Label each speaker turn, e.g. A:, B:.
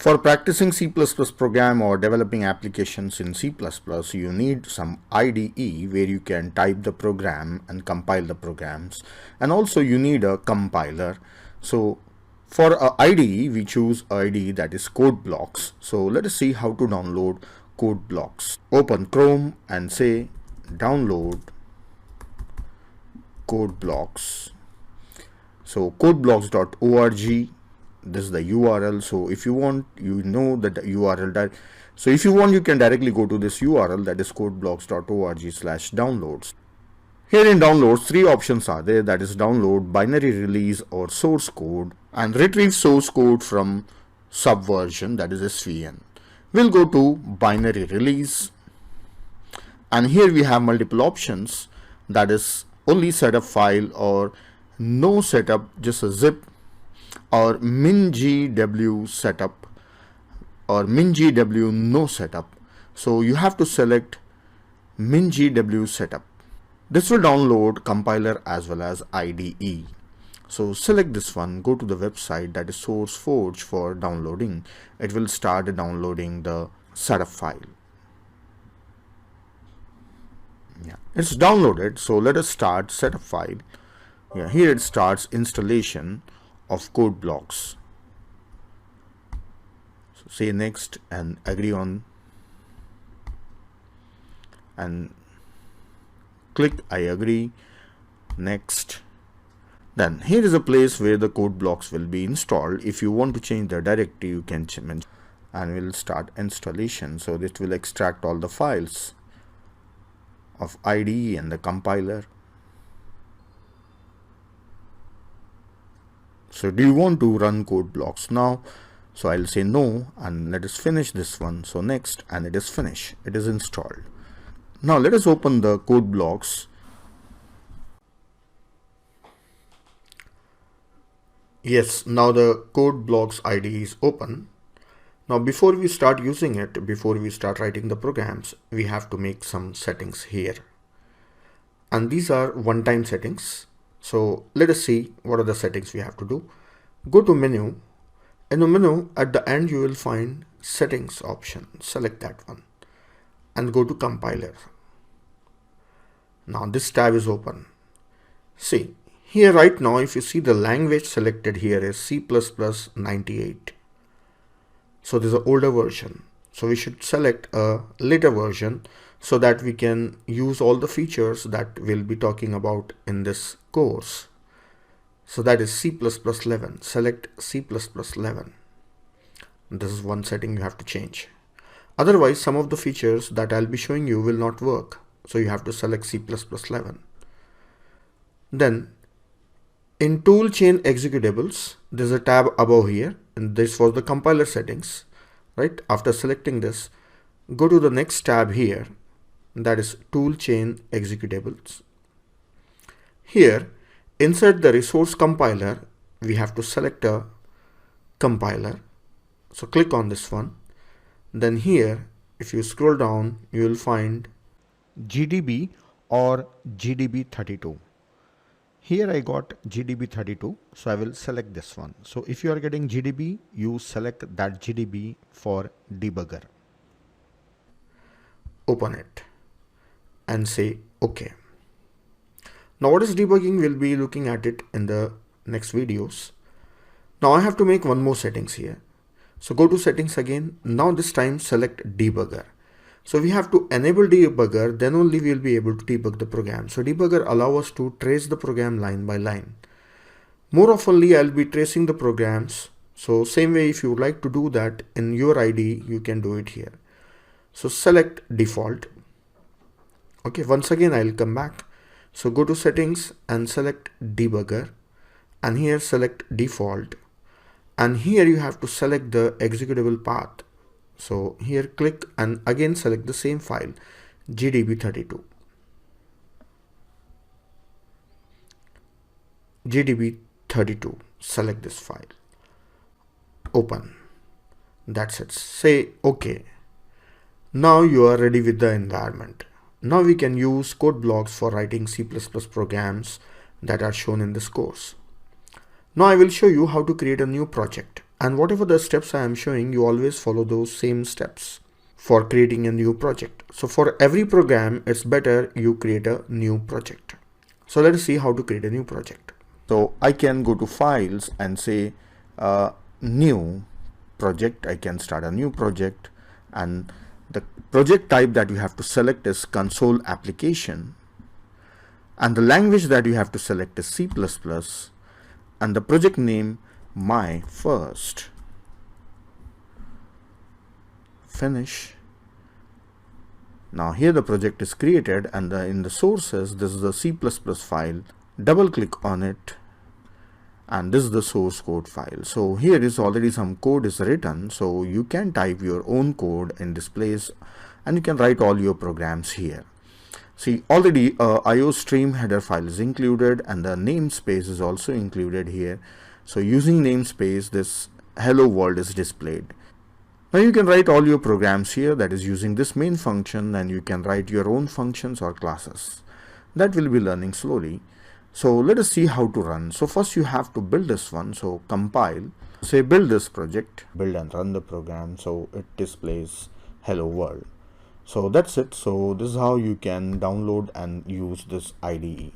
A: For practicing C++ program or developing applications in C++, you need some IDE where you can type the program and compile the programs, and also you need a compiler. So for a IDE, we choose IDE that is CodeBlocks. So let us see how to download CodeBlocks. Open Chrome and say download CodeBlocks. So codeblocks.org, this is the URL. So if you want, you know that the URL that, so if you want, you can directly go to this URL, that is codeblocks.org/downloads. Here in downloads, three options are there, that is download, binary release or source code, and retrieve source code from Subversion, that is SVN. We'll go to binary release, and here we have multiple options, that is only setup file or no setup, just a zip, or mingw setup or mingw no setup. So you have to select mingw setup. This will download compiler as well as IDE. So select this one, go to the website, that is SourceForge, for downloading. It will start downloading the setup file. Yeah, it's downloaded. So let us start setup file. Yeah, here it starts installation of CodeBlocks. So say next and agree on and click I agree, next. Then here is a place where the CodeBlocks will be installed. If you want to change the directory, you can change, and we'll start installation. So this will extract all the files of IDE and the compiler. So do you want to run CodeBlocks now? So I'll say no, and let us finish this one. So next, and it is finished. It is installed. Now let us open the CodeBlocks. Yes, now the CodeBlocks IDE is open. Now before we start using it, before we start writing the programs, we have to make some settings here. And these are one-time settings. So let us see what are the settings we have to do. Go to menu. In the menu at the end you will find settings option. Select that one and go to compiler. Now this tab is open. See here right now, if you see the language selected here is C++ 98. So this is an older version. So we should select a later version so that we can use all the features that we'll be talking about in this course. So that is C++ 11. Select C++ 11. This is one setting you have to change. Otherwise, some of the features that I'll be showing you will not work. So you have to select C++ 11. Then in toolchain executables, there's a tab above here, and this was the compiler settings, right? After selecting this, go to the next tab here, that is toolchain executables. Here, insert the resource compiler. We have to select a compiler. So click on this one. Then here, if you scroll down, you will find GDB or GDB32. Here I got GDB32, so I will select this one. So if you are getting GDB, you select that GDB for debugger. Open it and say OK. Now what is debugging? We'll be looking at it in the next videos. Now I have to make one more settings here. So go to settings again. Now this time select debugger. So we have to enable debugger, then only we will be able to debug the program. So debugger allows us to trace the program line by line. More oftenly, I'll be tracing the programs. So same way, if you would like to do that in your IDE, you can do it here. So select default. Okay, once again, I'll come back. So go to settings and select debugger, and here select default. And here you have to select the executable path. So here click and again select the same file, GDB32. GDB32, select this file, open. That's it. Say OK. Now you are ready with the environment. Now we can use CodeBlocks for writing C++ programs that are shown in this course. Now I will show you how to create a new project. And whatever the steps I am showing, you always follow those same steps for creating a new project. So for every program, it's better you create a new project. So let us see how to create a new project. So I can go to files and say new project. I can start a new project, and the project type that you have to select is console application, and the language that you have to select is C++, and the project name my first. Finish. Now here the project is created, and in the sources this is the C++ file. Double click on it, and this is the source code file. So here is already some code is written, so you can type your own code in this place, and you can write all your programs here. See, already IOStream header file is included, and the namespace is also included here. So using namespace, this hello world is displayed. Now you can write all your programs here, that is using this main function, and you can write your own functions or classes. That will be learning slowly. So let us see how to run. So first you have to build this one. So compile, say build this project, build and run the program. So it displays hello world. So that's it. So this is how you can download and use this IDE.